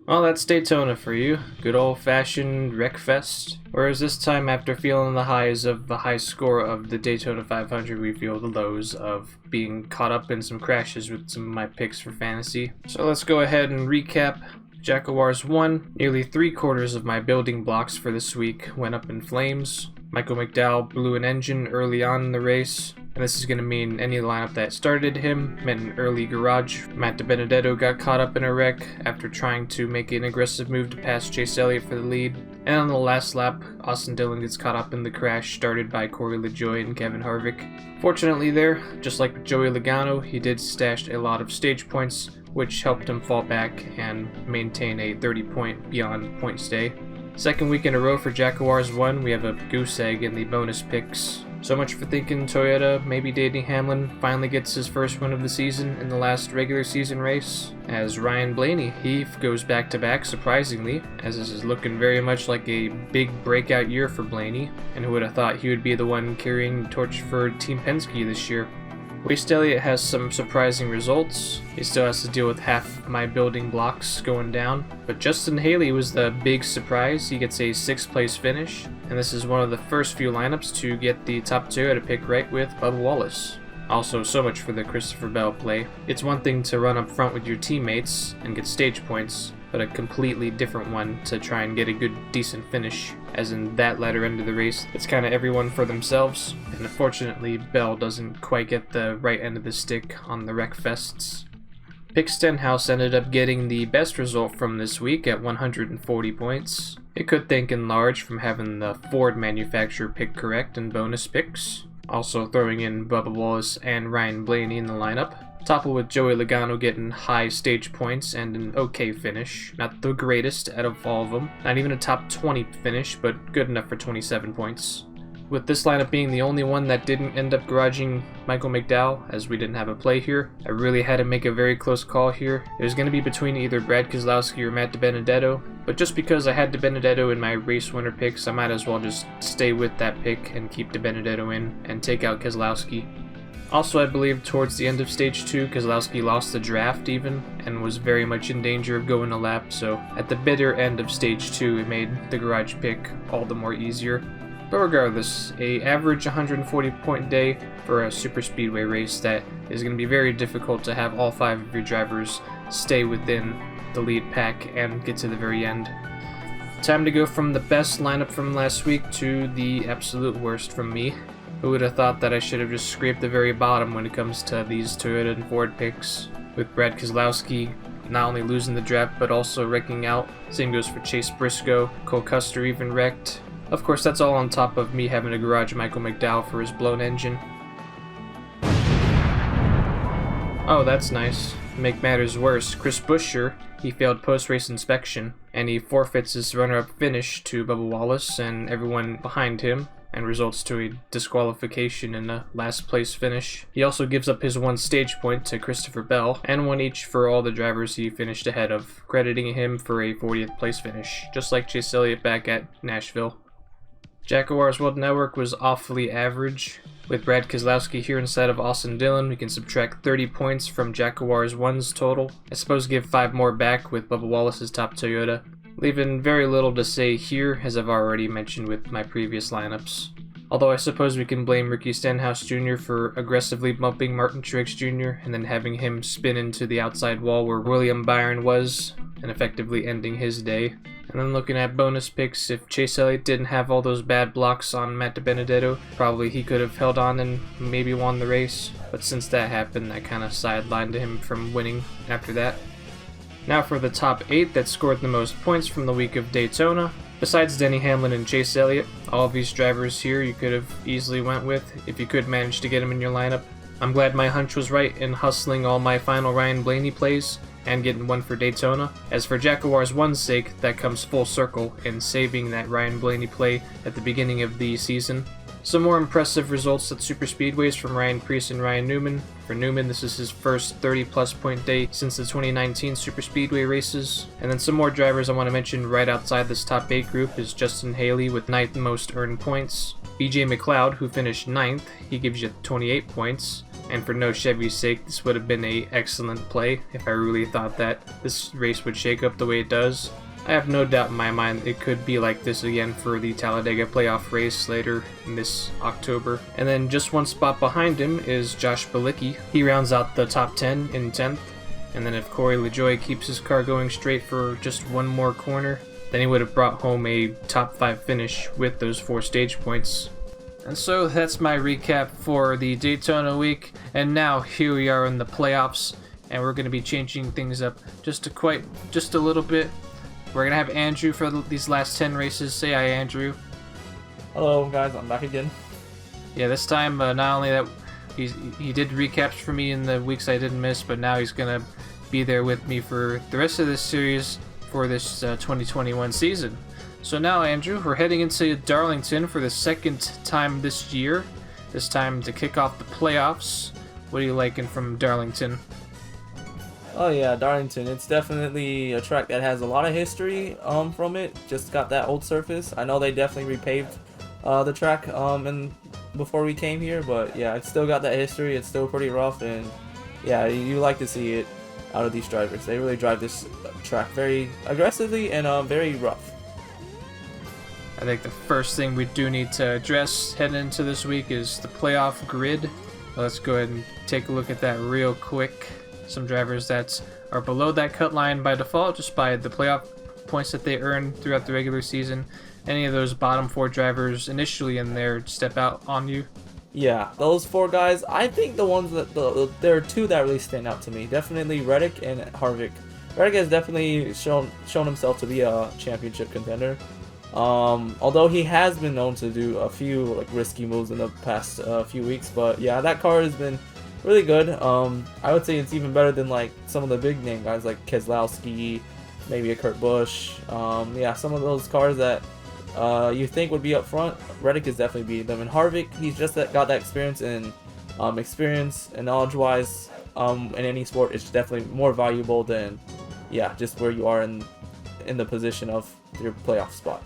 Well, that's Daytona for you. Good old-fashioned wreck fest. Whereas this time, after feeling the highs of the high score of the Daytona 500, we feel the lows of being caught up in some crashes with some of my picks for fantasy. So let's go ahead and recap. JackuwarzWN. Nearly 3/4 of my building blocks for this week went up in flames. Michael McDowell blew an engine early on in the race, and this is going to mean any lineup that started him meant an early garage. Matt DiBenedetto got caught up in a wreck after trying to make an aggressive move to pass Chase Elliott for the lead. And on the last lap, Austin Dillon gets caught up in the crash started by Corey LaJoie and Kevin Harvick. Fortunately there, just like Joey Logano, he did stash a lot of stage points, which helped him fall back and maintain a 30-point beyond point stay. Second week in a row for JackuwarzWN, we have a goose egg in the bonus picks. So much for thinking Toyota, maybe Denny Hamlin finally gets his first win of the season in the last regular season race. As Ryan Blaney, he goes back-to-back surprisingly, as this is looking very much like a big breakout year for Blaney, and who would have thought he would be the one carrying the torch for Team Penske this year. WastElliott has some surprising results. He still has to deal with half my building blocks going down. But Justin Haley was the big surprise. He gets a 6th place finish. And this is one of the first few lineups to get the top Toyota pick right with Bubba Wallace. Also, so much for the Christopher Bell play. It's one thing to run up front with your teammates and get stage points, but a completely different one to try and get a good, decent finish. As in that latter end of the race, it's kind of everyone for themselves, and unfortunately Bell doesn't quite get the right end of the stick on the wreck fests. Pick Stenhouse ended up getting the best result from this week at 140 points. It could thank in large from having the Ford manufacturer pick correct in bonus picks, also throwing in Bubba Wallace and Ryan Blaney in the lineup. Topple with Joey Logano getting high stage points and an okay finish. Not the greatest out of all of them. Not even a top 20 finish, but good enough for 27 points. With this lineup being the only one that didn't end up garaging Michael McDowell, as we didn't have a play here, I really had to make a very close call here. It was going to be between either Brad Keselowski or Matt DiBenedetto, but just because I had DiBenedetto in my race winner picks, I might as well just stay with that pick and keep DiBenedetto in and take out Keselowski. Also, I believe towards the end of Stage 2, Keselowski lost the draft even, and was very much in danger of going a lap, so at the bitter end of Stage 2, it made the garage pick all the more easier. But regardless, a average 140 point day for a super speedway race that is going to be very difficult to have all 5 of your drivers stay within the lead pack and get to the very end. Time to go from the best lineup from last week to the absolute worst from me. Who would have thought that I should have just scraped the very bottom when it comes to these Toyota and Ford picks, with Brad Keselowski not only losing the draft but also wrecking out. Same goes for Chase Briscoe, Cole Custer even wrecked. Of course, that's all on top of me having to garage Michael McDowell for his blown engine. Oh, that's nice. To make matters worse, Chris Buescher, he failed post-race inspection, and he forfeits his runner-up finish to Bubba Wallace and everyone behind him, and results to a disqualification in a last place finish. He also gives up his 1 stage point to Christopher Bell, and 1 each for all the drivers he finished ahead of, crediting him for a 40th place finish, just like Chase Elliott back at Nashville. Jackuwarz World Network was awfully average. With Brad Keselowski here instead of Austin Dillon, we can subtract 30 points from JackuwarzWN's total. I suppose give 5 more back with Bubba Wallace's top Toyota, leaving very little to say here, as I've already mentioned with my previous lineups. Although I suppose we can blame Ricky Stenhouse Jr. for aggressively bumping Martin Truex Jr. and then having him spin into the outside wall where William Byron was, and effectively ending his day. And then looking at bonus picks, if Chase Elliott didn't have all those bad blocks on Matt DiBenedetto, probably he could have held on and maybe won the race. But since that happened, I kind of sidelined him from winning after that. Now for the top 8 that scored the most points from the week of Daytona. Besides Denny Hamlin and Chase Elliott, all of these drivers here you could have easily went with if you could manage to get them in your lineup. I'm glad my hunch was right in hustling all my final Ryan Blaney plays and getting 1 for Daytona. As for JackuwarzWN's sake, that comes full circle in saving that Ryan Blaney play at the beginning of the season. Some more impressive results at super speedways from Ryan Preece and Ryan Newman. For Newman, this is his first 30-plus point day since the 2019 super speedway races. And then some more drivers I want to mention right outside this top 8 group is Justin Haley with 9th most earned points. BJ McLeod, who finished 9th, he gives you 28 points. And for no Chevy's sake, this would have been an excellent play if I really thought that this race would shake up the way it does. I have no doubt in my mind it could be like this again for the Talladega playoff race later in this October. And then just one spot behind him is Josh Bilicki. He rounds out the top 10 in 10th. And then if Corey LaJoie keeps his car going straight for just one more corner, then he would have brought home a top 5 finish with those 4 stage points. And so that's my recap for the Daytona week. And now here we are in the playoffs, and we're going to be changing things up just a little bit. We're going to have Andrew for these last 10 races. Say hi, Andrew. Hello guys, I'm back again. Yeah, this time not only that he did recaps for me in the weeks I didn't miss, but now he's going to be there with me for the rest of this series for this 2021 season. So now, Andrew, we're heading into Darlington for the second time this year. This time to kick off the playoffs. What are you liking from Darlington? Oh yeah, Darlington. It's definitely a track that has a lot of history from it. Just got that old surface. I know they definitely repaved the track and before we came here, but yeah, it's still got that history. It's still pretty rough, and yeah, you like to see it out of these drivers. They really drive this track very aggressively and very rough. I think the first thing we do need to address heading into this week is the playoff grid. Let's go ahead and take a look at that real quick. Some drivers that are below that cut line by default, just by the playoff points that they earn throughout the regular season. Any of those bottom 4 drivers initially in there step out on you? Yeah, those 4 guys, I think the ones that there are 2 that really stand out to me. Definitely Reddick and Harvick. Reddick has definitely shown himself to be a championship contender. Although he has been known to do a few risky moves in the past few weeks, but yeah, that car has been really good. I would say it's even better than some of the big name guys like Keselowski, maybe a Kurt Busch. Yeah, some of those cars that you think would be up front, Reddick is definitely beating them. And Harvick, he's just got that experience and knowledge-wise in any sport. It's definitely more valuable than just where you are in the position of your playoff spot.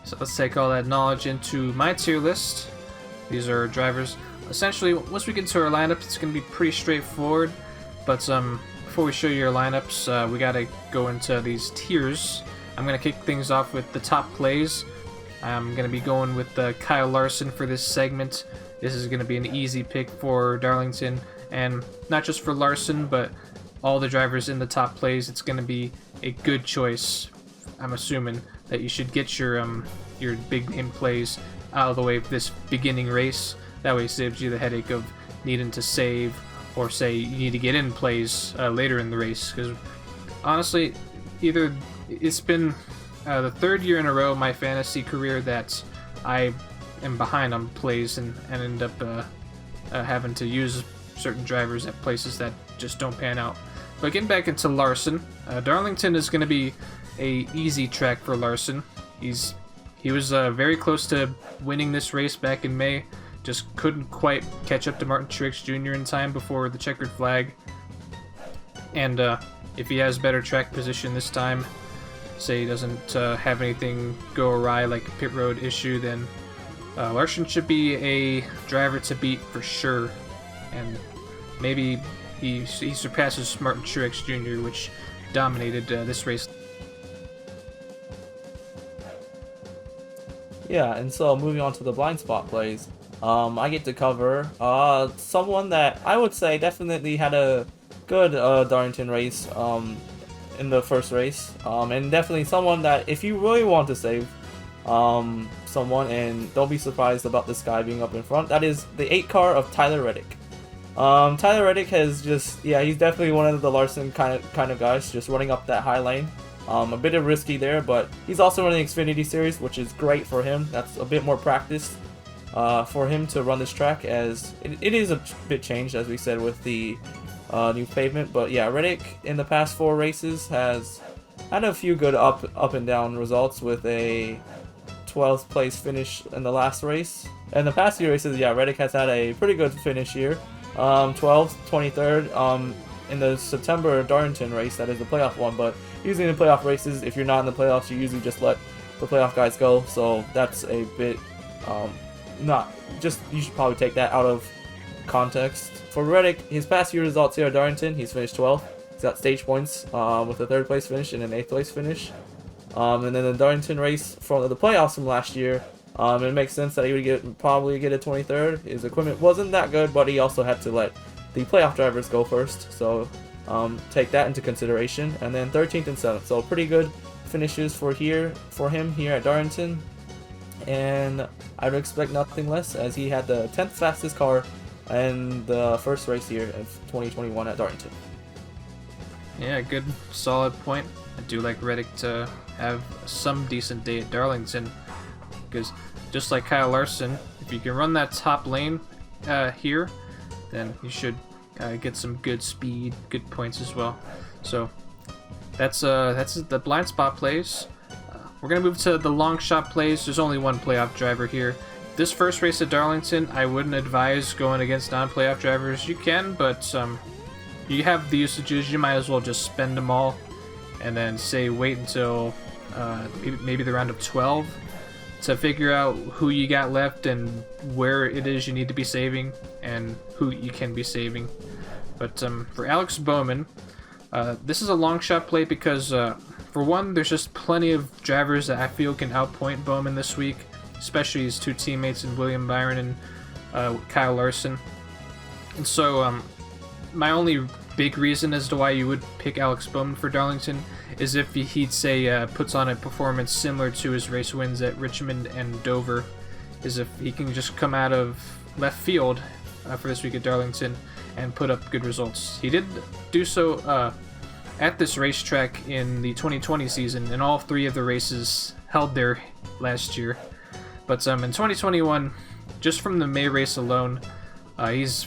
So let's take all that knowledge into my tier list. These are drivers. Essentially, once we get into our lineup, it's going to be pretty straightforward. But before we show you your lineups, we got to go into these tiers. I'm going to kick things off with the top plays. I'm going to be going with Kyle Larson for this segment. This is going to be an easy pick for Darlington. And not just for Larson, but all the drivers in the top plays. It's going to be a good choice. I'm assuming that you should get your big name plays out of the way of this beginning race. That way it saves you the headache of needing to save or say you need to get in plays later in the race. Because honestly, it's been the 3rd year in a row in my fantasy career that I am behind on plays and end up having to use certain drivers at places that just don't pan out. But getting back into Larson, Darlington is going to be a easy track for Larson. He was very close to winning this race back in May, just couldn't quite catch up to Martin Truex Jr. in time before the checkered flag. And if he has better track position this time, say he doesn't have anything go awry like a pit road issue, then Larson should be a driver to beat for sure. And maybe he surpasses Martin Truex Jr., which dominated this race. Yeah, and so moving on to the blind spot plays, I get to cover someone that I would say definitely had a good Darlington race in the first race, and definitely someone that if you really want to save someone, and don't be surprised about this guy being up in front, that is the 8 car of Tyler Reddick. Tyler Reddick has just, he's definitely one of the Larson kind of guys, just running up that high lane. A bit of risky there, but he's also running Xfinity Series, which is great for him. That's a bit more practice for him to run this track, as it is a bit changed, as we said, with the new pavement. But yeah, Reddick in the past 4 races has had a few good up and down results, with a 12th place finish in the last race. In the past few races, Reddick has had a pretty good finish here. 12th, 23rd in the September Darlington race, that is the playoff one. But usually in the playoff races, if you're not in the playoffs, you usually just let the playoff guys go. So that's a bit you should probably take that out of context. For Reddick, his past few results here at Darlington, he's finished 12th. He's got stage points with a 3rd place finish and an 8th place finish. And then the Darlington race from the playoffs from last year, it makes sense that he would probably get a 23rd. His equipment wasn't that good, but he also had to let the playoff drivers go first, so take that into consideration. And then 13th and 7th, so pretty good finishes for him here at Darlington. And I would expect nothing less, as he had the 10th fastest car in the first race here of 2021 at Darlington. Yeah, good, solid point. I do like Reddick to have some decent day at Darlington, because just like Kyle Larson, if you can run that top lane here, then you should get some good speed, good points as well. So that's the blind spot plays. We're gonna move to the long shot plays. There's only one playoff driver here. This first race at Darlington, I wouldn't advise going against non-playoff drivers. You can, but you have the usages, you might as well just spend them all, and then say wait until maybe the round of 12 to figure out who you got left and where it is you need to be saving and who you can be saving. But for Alex Bowman, this is a long shot play because for one, there's just plenty of drivers that I feel can outpoint Bowman this week, especially his 2 teammates in William Byron and Kyle Larson. And so my only big reason as to why you would pick Alex Bowman for Darlington is if he'd say puts on a performance similar to his race wins at Richmond and Dover, is if he can just come out of left field for this week at Darlington and put up good results. He did do so at this racetrack in the 2020 season, and all 3 of the races held there last year. But in 2021, just from the May race alone, he's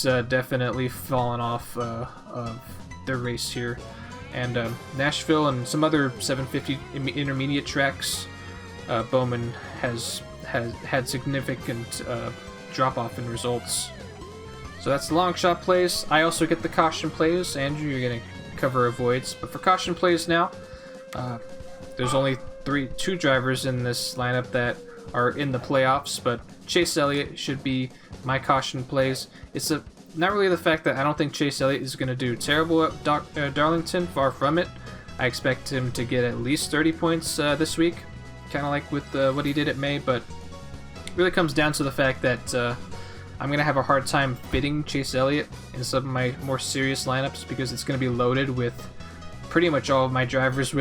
definitely fallen off of the race here. And Nashville and some other 750 intermediate tracks, Bowman has had significant drop-off in results. So that's the long shot plays. I also get the caution plays. Andrew, you're going to cover avoids. But for caution plays now, there's only 2 drivers in this lineup that are in the playoffs, but Chase Elliott should be my caution plays. It's not really the fact that I don't think Chase Elliott is going to do terrible at Darlington, far from it. I expect him to get at least 30 points this week, kind of like with what he did at May, but it really comes down to the fact that I'm going to have a hard time fitting Chase Elliott in some of my more serious lineups because it's going to be loaded with pretty much all of my drivers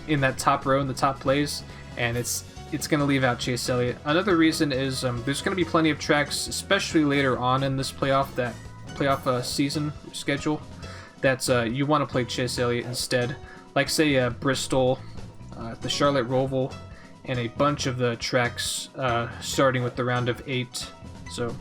in that top row in the top plays, and it's going to leave out Chase Elliott. Another reason is there's going to be plenty of tracks, especially later on in this playoff season schedule, that you want to play Chase Elliott instead. Like say Bristol, the Charlotte Roval, and a bunch of the tracks starting with the round of 8. So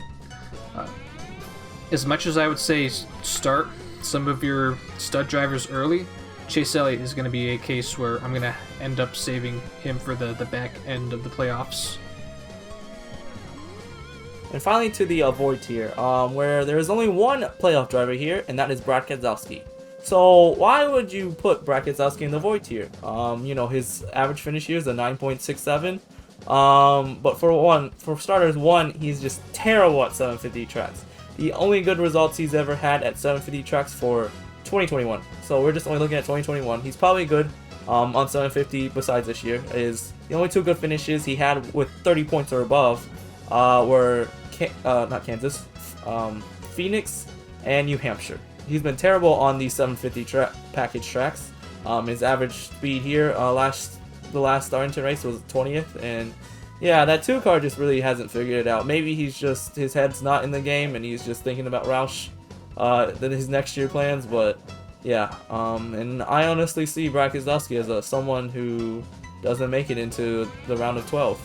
as much as I would say start some of your stud drivers early, Chase Elliott is going to be a case where I'm going to end up saving him for the back end of the playoffs. And finally to the avoid tier, where there is only one playoff driver here, and that is Brad Keselowski. So why would you put Brad Keselowski in the void tier? You know, his average finish here is a 9.67. But for starters, he's just terrible at 750 tracks. The only good results he's ever had at 750 tracks for 2021. So we're just only looking at 2021. He's probably good on 750 besides this year. Is the only 2 good finishes he had with 30 points or above were not Kansas, Phoenix, and New Hampshire. He's been terrible on these 750 package tracks. His average speed here the last Darlington race was 20th, and yeah, that 2 car just really hasn't figured it out. Maybe his head's not in the game and he's just thinking about Roush than his next year plans, but yeah, and I honestly see Brad Keselowski as someone who doesn't make it into the round of 12.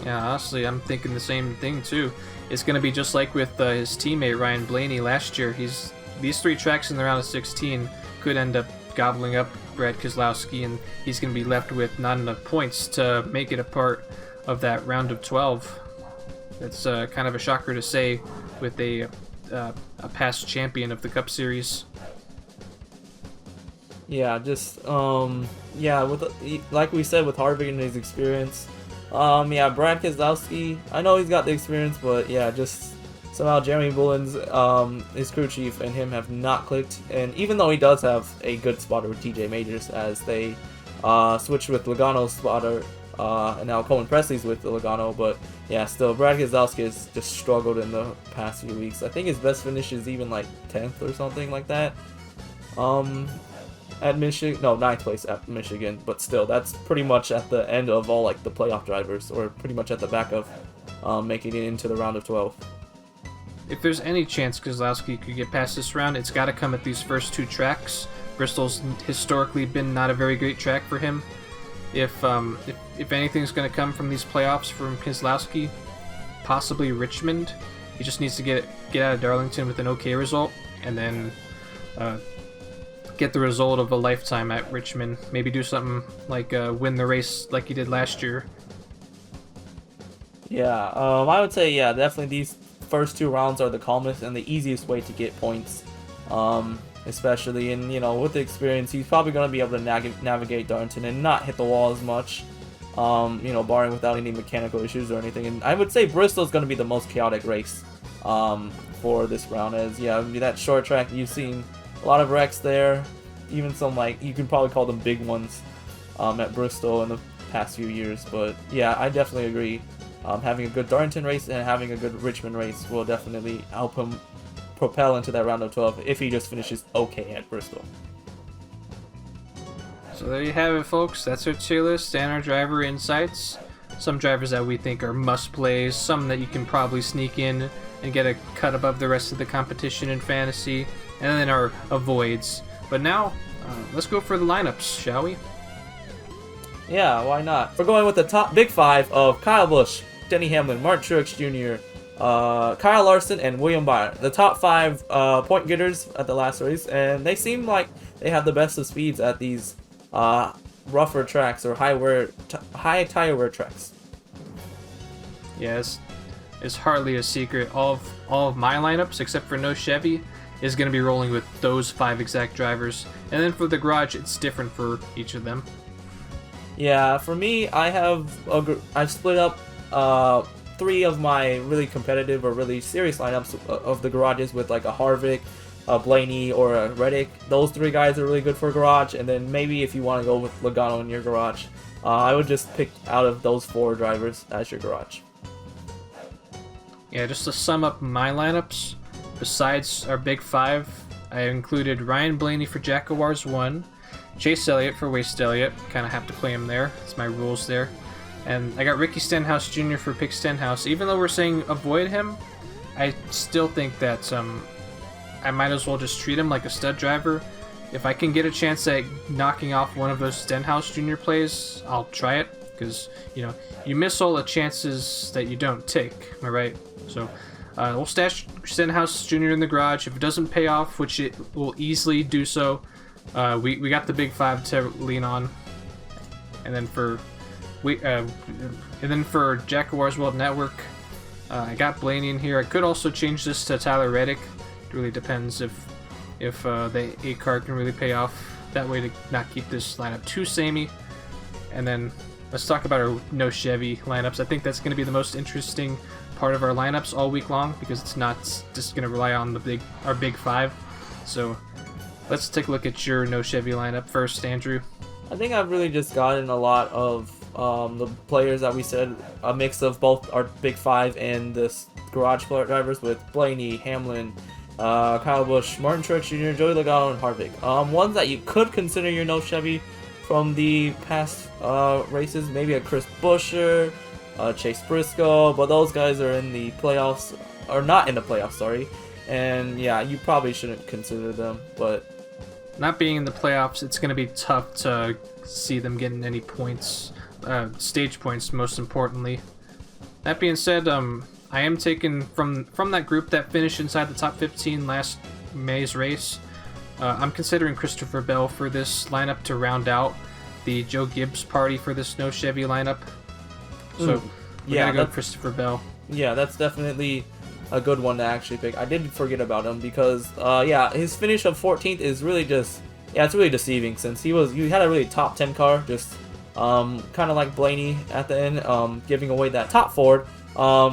Yeah, honestly, I'm thinking the same thing too. It's going to be just like with his teammate Ryan Blaney last year. These 3 tracks in the round of 16 could end up gobbling up Brad Keselowski, and he's going to be left with not enough points to make it a part of that round of 12. That's kind of a shocker to say with a past champion of the Cup Series. Yeah, just yeah, like we said, with Harvick and his experience, yeah, Brad Keselowski, I know he's got the experience, but yeah, just somehow Jeremy Bullen's his crew chief and him have not clicked. And even though he does have a good spotter with TJ Majors, as they switched with Logano's spotter, and now Coleman Presley's with the Logano, but yeah, still Brad Keselowski has just struggled in the past few weeks. I think his best finish is even like 10th or something like that. At Michigan, no, 9th place at Michigan, but still, that's pretty much at the end of all like the playoff drivers, or pretty much at the back of making it into the round of 12. If there's any chance Keselowski could get past this round, it's got to come at these first 2 tracks. Bristol's historically been not a very great track for him. If anything's going to come from these playoffs from Keselowski, possibly Richmond. He just needs to get out of Darlington with an okay result, and then get the result of a lifetime at Richmond. Maybe do something like win the race like he did last year. Yeah, I would say, yeah, definitely these first 2 rounds are the calmest and the easiest way to get points. Especially in, with the experience, he's probably going to be able to navigate Darlington and not hit the wall as much, barring without any mechanical issues or anything. And I would say Bristol's going to be the most chaotic race for this round, as, yeah, that short track, you've seen a lot of wrecks there, even some, like, you can probably call them big ones at Bristol in the past few years. But yeah, I definitely agree. Having a good Darlington race and having a good Richmond race will definitely help him propel into that round of 12 if he just finishes okay at Bristol. So there you have it, folks. That's our tier list and our driver insights. Some drivers that we think are must-plays, some that you can probably sneak in and get a cut above the rest of the competition in fantasy, and then our avoids. But now, let's go for the lineups, shall we? Yeah, why not? We're going with the top big 5 of Kyle Busch, Denny Hamlin, Martin Truex Jr., Kyle Larson, and William Byron. The top 5 point getters at the last race, and they seem like they have the best of speeds at these rougher tracks or high tire wear tracks. Yes, it's hardly a secret. All of my lineups, except for no Chevy, is going to be rolling with those 5 exact drivers. And then for the garage, it's different for each of them. Yeah, for me, I've split up 3 of my really competitive or really serious lineups of the garages with like a Harvick, a Blaney, or a Reddick. Those 3 guys are really good for a garage. And then maybe if you want to go with Logano in your garage, I would just pick out of those 4 drivers as your garage. Yeah, just to sum up my lineups, besides our big 5, I included Ryan Blaney for JackuwarzWN, Chase Elliott for WastElliott, kind of have to play him there, that's my rules there. And I got Ricky Stenhouse Jr. for Pick Stenhouse. Even though we're saying avoid him, I still think that I might as well just treat him like a stud driver. If I can get a chance at knocking off one of those Stenhouse Jr. plays, I'll try it. Because, you miss all the chances that you don't take, am I right? So, we'll stash Stenhouse Jr. in the garage. If it doesn't pay off, which it will easily do so, we got the big 5 to lean on. And then for Jackuwarz World Network, I got Blaney in here. I could also change this to Tyler Reddick. It really depends if the 8 card can really pay off. That way to not keep this lineup too samey. And then let's talk about our no Chevy lineups. I think that's going to be the most interesting part of our lineups all week long, because it's not just going to rely on our big 5. So let's take a look at your no Chevy lineup first, Andrew. I think I've really just gotten a lot of the players that we said, a mix of both our big 5 and this garage drivers with Blaney, Hamlin, Kyle Busch, Martin Truex Jr., Joey Logano, and Harvick. Ones that you could consider your no Chevy from the past races, maybe a Chris Buescher, Chase Briscoe, but those guys are in the playoffs, or not in the playoffs, sorry. And yeah, you probably shouldn't consider them, but not being in the playoffs, it's going to be tough to see them getting any points, stage points most importantly. That being said, I am taking from that group that finished inside the top 15 last May's race. I'm considering Christopher Bell for this lineup to round out the Joe Gibbs party for this no Chevy lineup. So we're gonna go Christopher Bell. Yeah, that's definitely a good one to actually pick. I did forget about him because his finish of 14th is really just it's really deceiving, since he had a really top 10 car, just kind of like Blaney at the end, giving away that top Ford.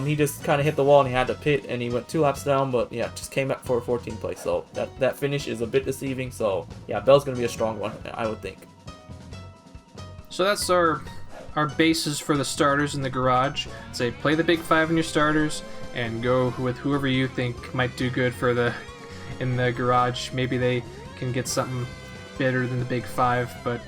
He just kind of hit the wall and he had to pit, and he went 2 laps down, but yeah, just came back for a 14th place. So that finish is a bit deceiving. So yeah, Bell's gonna be a strong one, I would think. So that's our bases for the starters in the garage. Say play the big 5 in your starters and go with whoever you think might do good for in the garage. Maybe they can get something better than the big 5, but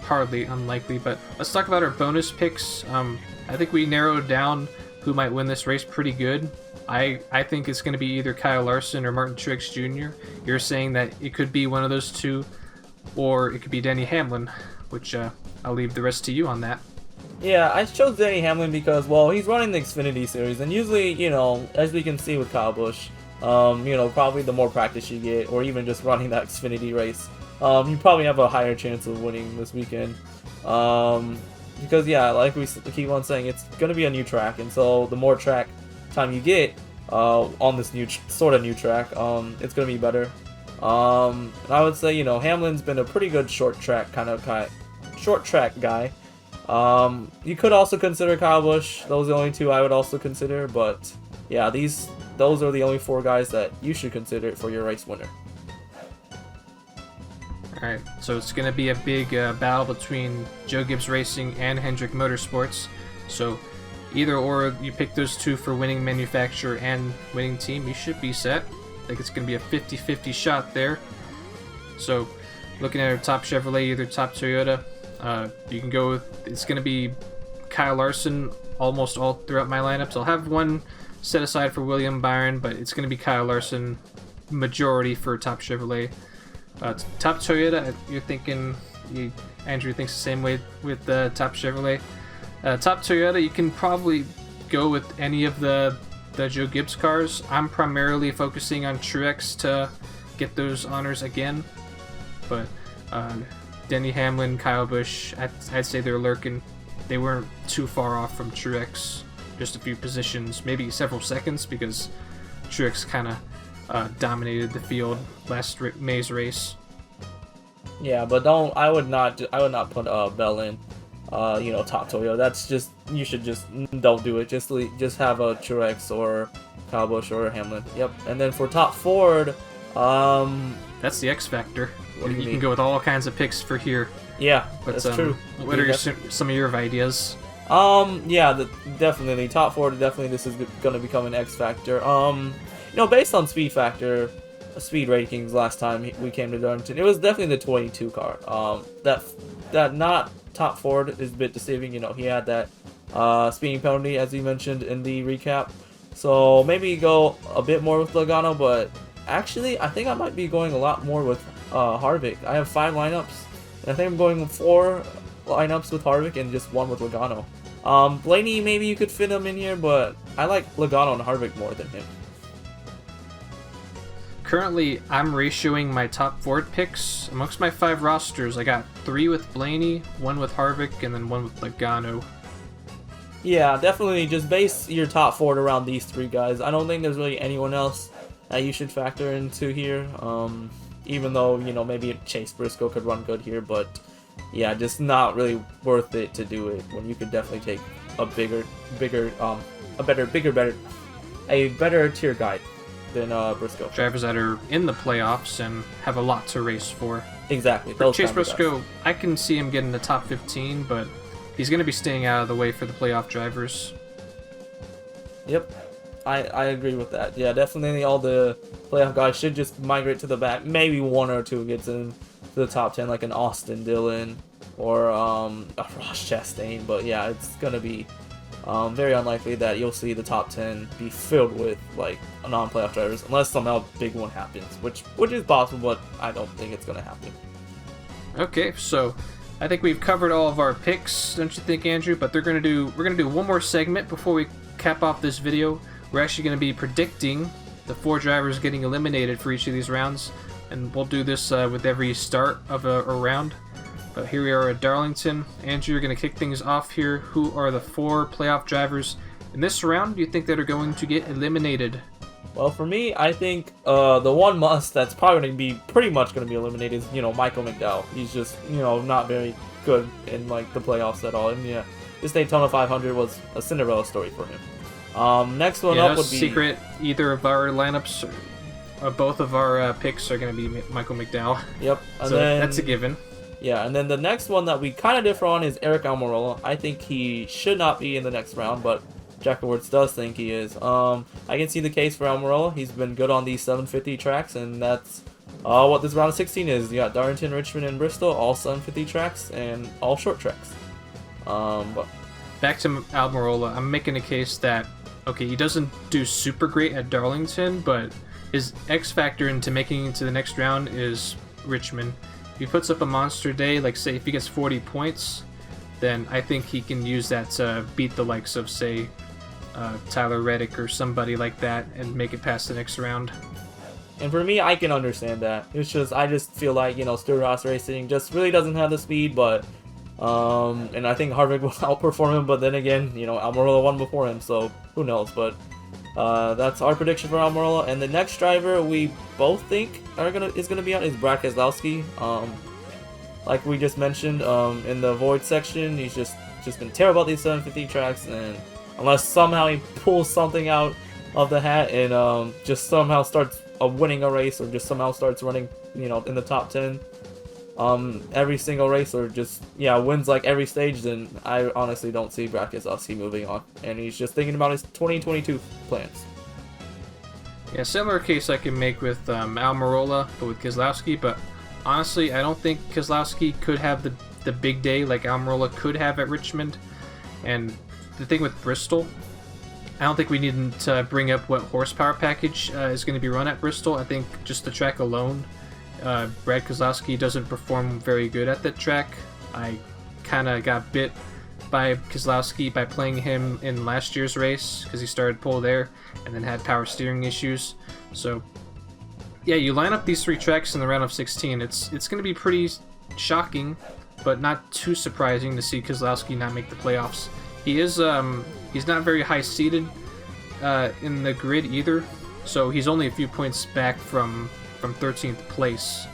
hardly unlikely. But let's talk about our bonus picks. I think we narrowed down who might win this race pretty good. I think it's going to be either Kyle Larson or Martin Truex Jr. You're saying that it could be one of those two, or it could be Denny Hamlin, which I'll leave the rest to you on that. Yeah, I chose Denny Hamlin because, well, he's running the Xfinity Series, and usually, you know, as we can see with Kyle Busch, you know, probably the more practice you get, or even just running that Xfinity race, you probably have a higher chance of winning this weekend. Because, yeah, like we keep on saying, it's going to be a new track, and so the more track time you get on this sort of new track, it's going to be better. I would say, you know, Hamlin's been a pretty good short track guy. You could also consider Kyle Busch. Those are the only 2 I would also consider, but yeah, those are the only 4 guys that you should consider for your race winner. Alright, so it's going to be a big battle between Joe Gibbs Racing and Hendrick Motorsports. So either or you pick those 2 for winning manufacturer and winning team, you should be set. I think it's going to be a 50-50 shot there. So looking at our top Chevrolet, either top Toyota, you can go with, it's going to be Kyle Larson almost all throughout my lineups. I'll have one set aside for William Byron, but it's going to be Kyle Larson majority for top Chevrolet. Top Toyota, you're thinking, Andrew thinks the same way with the top Chevrolet. Top Toyota, you can probably go with any of the Joe Gibbs cars. I'm primarily focusing on Truex to get those honors again, but Denny Hamlin, Kyle Busch, I'd say they're lurking. They weren't too far off from Truex, just a few positions, maybe several seconds, because Truex kind of dominated the field last May's race. Yeah, but I would not put Bell in, you know, top Toyota. That's just, you should just don't do it. Just have a Truex or Kyle Busch or Hamlin. Yep. And then for top Ford, that's the X factor. You can go with all kinds of picks for here. Yeah, but, that's true. What are some of your ideas? Yeah, definitely top Ford. Definitely, this is going to become an X factor. You know, based on speed factor, speed rankings last time we came to Darlington, it was definitely the 22 car. That not top Ford is a bit deceiving. You know, he had that speeding penalty, as you mentioned in the recap. So maybe go a bit more with Logano, but actually, I think I might be going a lot more with Harvick. I have 5 lineups, and I think I'm going 4 lineups with Harvick and just 1 with Logano. Blaney, maybe you could fit him in here, but I like Logano and Harvick more than him. Currently, I'm ratioing my top Ford picks amongst my 5 rosters. I got 3 with Blaney, 1 with Harvick, and then 1 with Logano. Yeah, definitely just base your top Ford around these 3 guys. I don't think there's really anyone else that you should factor into here. Even though, you know, maybe Chase Briscoe could run good here, but yeah, just not really worth it to do it when you could definitely take a better tier guide than Briscoe. Drivers that are in the playoffs and have a lot to race for. Exactly. For Chase Briscoe, I can see him getting the top 15, but he's going to be staying out of the way for the playoff drivers. Yep, I agree with that. Yeah, definitely all the playoff guys should just migrate to the back. Maybe 1 or 2 gets in the top 10, like an Austin Dillon or a Ross Chastain. But yeah, it's going to be very unlikely that you'll see the top 10 be filled with like non-playoff drivers, unless somehow big one happens, which is possible, but I don't think it's going to happen. Okay, so I think we've covered all of our picks, don't you think, Andrew? But we're gonna do one more segment before we cap off this video. We're actually going to be predicting the 4 drivers getting eliminated for each of these rounds, and we'll do this with every start of a round. But here we are at Darlington. Andrew, you're going to kick things off here. Who are the 4 playoff drivers in this round do you think that are going to get eliminated? Well, for me, I think the one must that's probably going to be pretty much going to be eliminated is, you know, Michael McDowell. He's just, you know, not very good in like the playoffs at all. And yeah, this Daytona 500 was a Cinderella story for him. Next one yeah, up would be secret. Either of our lineups, or both of our picks are going to be Michael McDowell. Yep. And so then, that's a given. Yeah, and then the next one that we kind of differ on is Aric Almirola. I think he should not be in the next round, but Jackuwarz does think he is. I can see the case for Almirola. He's been good on these 750 tracks, and that's what this round of 16 is. You got Darlington, Richmond, and Bristol, all 750 tracks, and all short tracks. But back to Almirola, I'm making a case that, okay, he doesn't do super great at Darlington, but his X factor into making it to the next round is Richmond. If he puts up a monster day, like say if he gets 40 points, then I think he can use that to beat the likes of, say, Tyler Reddick or somebody like that and make it past the next round. And for me, I can understand that. It's just, I just feel like, you know, Stuart Haas Racing just really doesn't have the speed, but, and I think Harvick will outperform him, but then again, you know, Almirola won before him, so who knows, but that's our prediction for Almirola. And the next driver we both think is gonna be out is Brad Keselowski. Like we just mentioned in the Void section, he's just been terrible at these 750 tracks, and unless somehow he pulls something out of the hat and just somehow starts winning a race, or just somehow starts running, you know, in the top 10 every single race, or just wins like every stage, then I honestly don't see Brad Keselowski moving on, and he's just thinking about his 2022 plans. Yeah, similar case I can make with Almirola, but with Keselowski. But honestly, I don't think Keselowski could have the big day like Almirola could have at Richmond. And the thing with Bristol, I don't think we need to bring up what horsepower package is going to be run at Bristol. I think just the track alone, Brad Keselowski doesn't perform very good at that track. I kind of got bit by Keselowski by playing him in last year's race because he started pole there and then had power steering issues. So yeah, you line up these three tracks in the round of 16. It's going to be pretty shocking, but not too surprising to see Keselowski not make the playoffs. He is he's not very high seated in the grid either, so he's only a few points back from 13th place,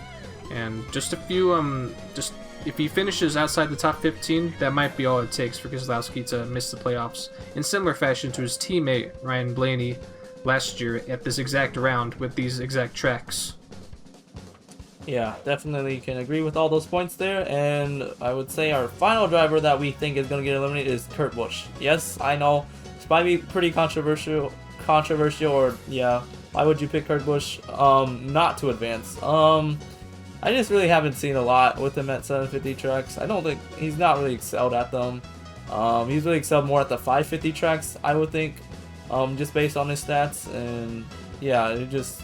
and just a few just if he finishes outside the top 15, that might be all it takes for Keselowski to miss the playoffs, in similar fashion to his teammate Ryan Blaney last year at this exact round with these exact tracks. Yeah, definitely can agree with all those points there, and I would say our final driver that we think is going to get eliminated is Kurt Busch. Yes, I know, this might be pretty controversial, or yeah, why would you pick Kurt Busch not to advance? I just really haven't seen a lot with him at 750 tracks. I don't think, he's not really excelled at them. He's really excelled more at the 550 tracks, I would think, just based on his stats, and yeah, it just,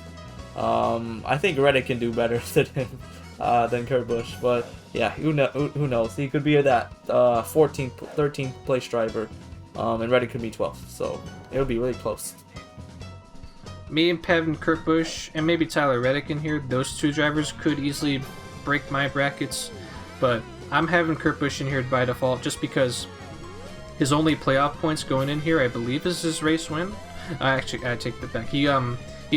I think Reddick can do better than him, than Kurt Busch, but yeah, who knows? He could be that 14th, 13th place driver, and Reddick could be 12th, so it would be really close. Me and Pevin, Kurt Busch, and maybe Tyler Reddick in here, those two drivers could easily break my brackets, but I'm having Kurt Busch in here by default just because his only playoff points going in here, I believe, is his race win. Actually, I take that back. He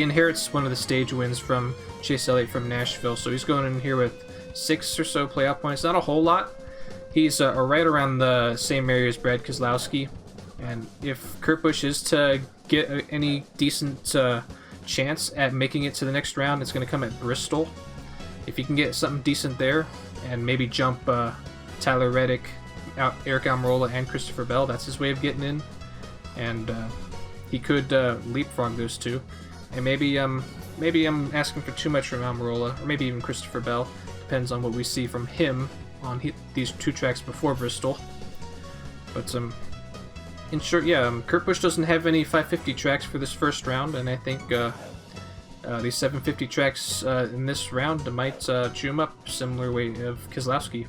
inherits one of the stage wins from Chase Elliott from Nashville, so he's going in here with 6 or so playoff points. Not a whole lot. He's right around the same area as Brad Keselowski, and if Kurt Busch is to get any decent chance at making it to the next round, it's going to come at Bristol. If he can get something decent there and maybe jump Tyler Reddick, Aric Almirola, and Christopher Bell, that's his way of getting in, and he could leapfrog those two. And maybe I'm asking for too much from Almirola, or maybe even Christopher Bell. Depends on what we see from him on these two tracks before Bristol. But in short, yeah, Kurt Busch doesn't have any 550 tracks for this first round, and I think these 750 tracks in this round might chew him up, similar way of Keselowski.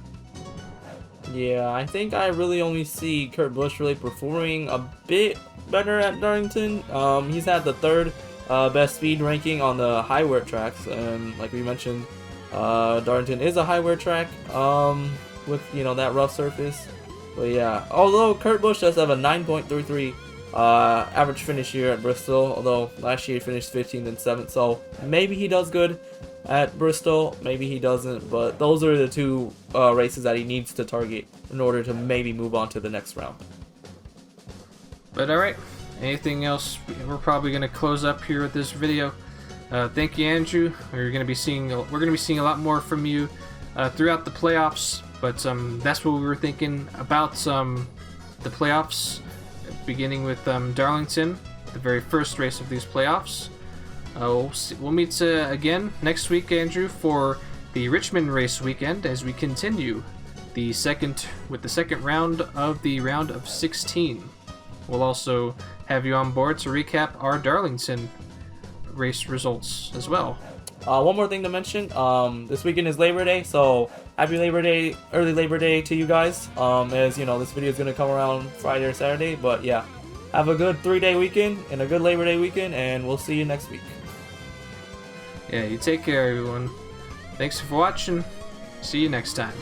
Yeah, I think I really only see Kurt Busch really performing a bit better at Darlington. He's had the 3rd best speed ranking on the high wear tracks, and like we mentioned, Darlington is a high wear track with, you know, that rough surface. But yeah, although Kurt Busch does have a 9.33 average finish here at Bristol, although last year he finished 15th and 7th, so maybe he does good at Bristol, maybe he doesn't, but those are the two races that he needs to target in order to maybe move on to the next round. But alright, anything else? We're probably going to close up here with this video. Thank you, Andrew. We're going to be seeing a lot more from you throughout the playoffs. But that's what we were thinking about the playoffs, beginning with Darlington, the very first race of these playoffs. We'll meet again next week, Andrew, for the Richmond race weekend as we continue the second round of the round of 16. We'll also have you on board to recap our Darlington race results as well. One more thing to mention, this weekend is Labor Day, so happy Labor Day, early Labor Day to you guys. As you know, this video is going to come around Friday or Saturday, but yeah, have a good 3-day weekend and a good Labor Day weekend, and we'll see you next week. Yeah, you take care, everyone. Thanks for watching. See you next time.